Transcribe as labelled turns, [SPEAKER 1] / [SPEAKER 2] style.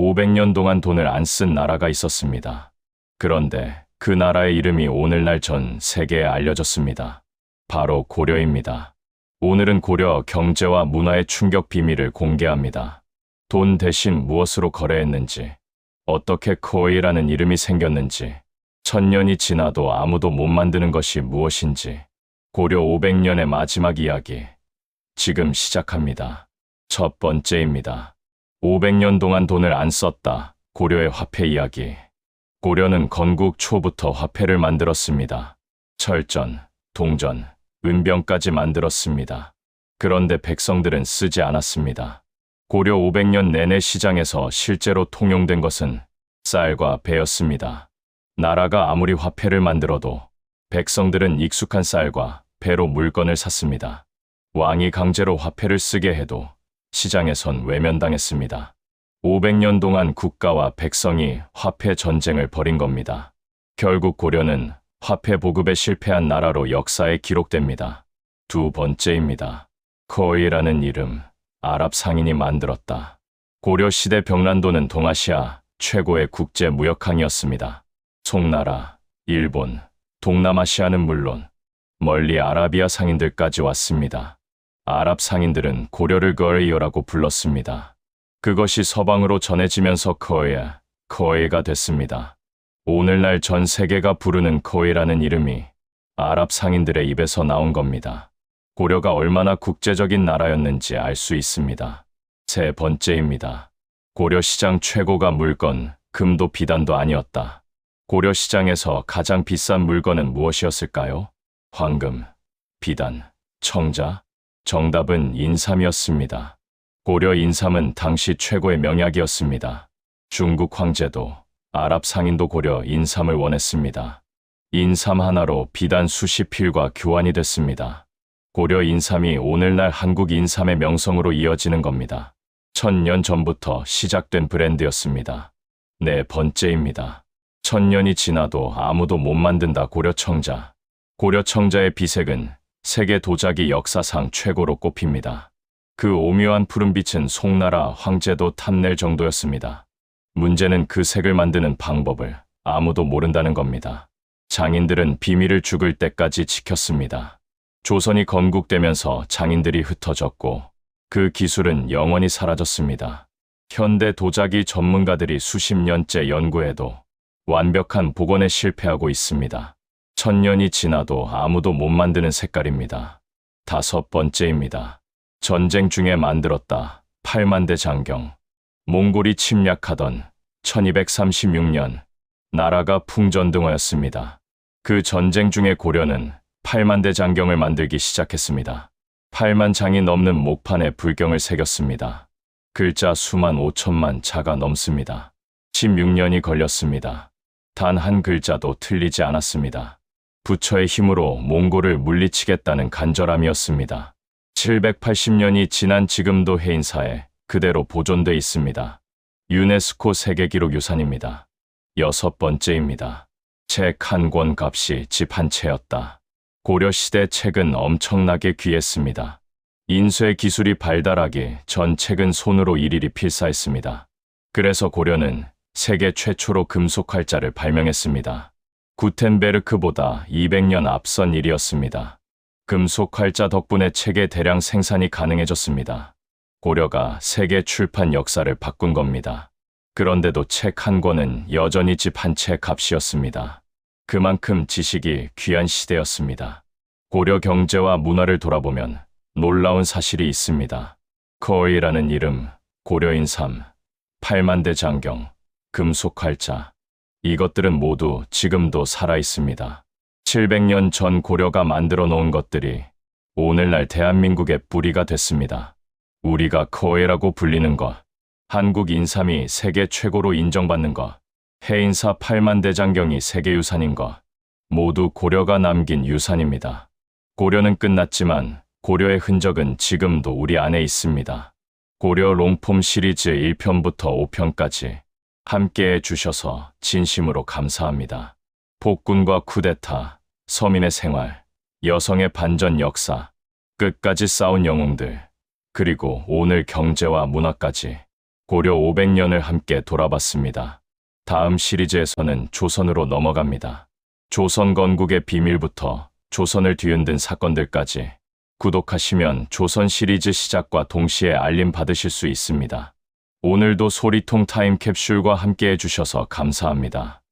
[SPEAKER 1] 500년 동안 돈을 안 쓴 나라가 있었습니다. 그런데 그 나라의 이름이 오늘날 전 세계에 알려졌습니다. 바로 고려입니다. 오늘은 고려 경제와 문화의 충격 비밀을 공개합니다. 돈 대신 무엇으로 거래했는지, 어떻게 코이라는 이름이 생겼는지, 1000년이 지나도 아무도 못 만드는 것이 무엇인지, 고려 500년의 마지막 이야기, 지금 시작합니다. 첫 번째입니다. 500년 동안 돈을 안 썼다. 고려의 화폐 이야기. 고려는 건국 초부터 화폐를 만들었습니다. 철전, 동전, 은병까지 만들었습니다. 그런데 백성들은 쓰지 않았습니다. 고려 500년 내내 시장에서 실제로 통용된 것은 쌀과 배였습니다. 나라가 아무리 화폐를 만들어도 백성들은 익숙한 쌀과 배로 물건을 샀습니다. 왕이 강제로 화폐를 쓰게 해도 시장에선 외면당했습니다. 500년 동안 국가와 백성이 화폐 전쟁을 벌인 겁니다. 결국 고려는 화폐 보급에 실패한 나라로 역사에 기록됩니다. 두 번째입니다. 코이라는 이름, 아랍 상인이 만들었다. 고려시대 병란도는 동아시아 최고의 국제 무역항이었습니다. 송나라, 일본, 동남아시아는 물론 멀리 아라비아 상인들까지 왔습니다. 아랍 상인들은 고려를 거이어라고 불렀습니다. 그것이 서방으로 전해지면서 코이가 됐습니다. 오늘날 전 세계가 부르는 코이라는 이름이 아랍 상인들의 입에서 나온 겁니다. 고려가 얼마나 국제적인 나라였는지 알 수 있습니다. 세 번째입니다. 고려 시장 최고가 물건, 금도 비단도 아니었다. 고려 시장에서 가장 비싼 물건은 무엇이었을까요? 황금, 비단, 청자? 정답은 인삼이었습니다. 고려 인삼은 당시 최고의 명약이었습니다. 중국 황제도, 아랍 상인도 고려 인삼을 원했습니다. 인삼 하나로 비단 수십 필과 교환이 됐습니다. 고려 인삼이 오늘날 한국 인삼의 명성으로 이어지는 겁니다. 1000년 전부터 시작된 브랜드였습니다. 네 번째입니다. 1000년이 지나도 아무도 못 만든다. 고려 청자. 고려 청자의 비색은 세계 도자기 역사상 최고로 꼽힙니다. 그 오묘한 푸른빛은 송나라 황제도 탐낼 정도였습니다. 문제는 그 색을 만드는 방법을 아무도 모른다는 겁니다. 장인들은 비밀을 죽을 때까지 지켰습니다. 조선이 건국되면서 장인들이 흩어졌고 그 기술은 영원히 사라졌습니다. 현대 도자기 전문가들이 수십 년째 연구해도 완벽한 복원에 실패하고 있습니다. 1000년이 지나도 아무도 못 만드는 색깔입니다. 다섯 번째입니다. 전쟁 중에 만들었다. 8만대 장경. 몽골이 침략하던 1236년 나라가 풍전등화였습니다. 그 전쟁 중에 고려는 8만대 장경을 만들기 시작했습니다. 8만 장이 넘는 목판에 불경을 새겼습니다. 글자 수만 5천만 자가 넘습니다. 16년이 걸렸습니다. 단 한 글자도 틀리지 않았습니다. 부처의 힘으로 몽골을 물리치겠다는 간절함이었습니다. 780년이 지난 지금도 해인사에 그대로 보존돼 있습니다. 유네스코 세계기록 유산입니다. 여섯 번째입니다. 책 한 권 값이 집 한 채였다. 고려시대 책은 엄청나게 귀했습니다. 인쇄 기술이 발달하기 전 책은 손으로 일일이 필사했습니다. 그래서 고려는 세계 최초로 금속 활자를 발명했습니다. 구텐베르크보다 200년 앞선 일이었습니다. 금속 활자 덕분에 책의 대량 생산이 가능해졌습니다. 고려가 세계 출판 역사를 바꾼 겁니다. 그런데도 책 한 권은 여전히 집 한 채 값이었습니다. 그만큼 지식이 귀한 시대였습니다. 고려 경제와 문화를 돌아보면 놀라운 사실이 있습니다. 코이라는 이름, 고려인삼, 8만대 장경, 금속 활자, 이것들은 모두 지금도 살아있습니다. 700년 전 고려가 만들어 놓은 것들이 오늘날 대한민국의 뿌리가 됐습니다. 우리가 코이라고 불리는 것, 한국 인삼이 세계 최고로 인정받는 것, 해인사 8만대 장경이 세계유산인 것, 모두 고려가 남긴 유산입니다. 고려는 끝났지만 고려의 흔적은 지금도 우리 안에 있습니다. 고려 롱폼 시리즈 1편부터 5편까지 함께해 주셔서 진심으로 감사합니다. 폭군과 쿠데타, 서민의 생활, 여성의 반전 역사, 끝까지 싸운 영웅들, 그리고 오늘 경제와 문화까지 고려 500년을 함께 돌아봤습니다. 다음 시리즈에서는 조선으로 넘어갑니다. 조선 건국의 비밀부터 조선을 뒤흔든 사건들까지 구독하시면 조선 시리즈 시작과 동시에 알림 받으실 수 있습니다. 오늘도 소리통 타임캡슐과 함께 해주셔서 감사합니다.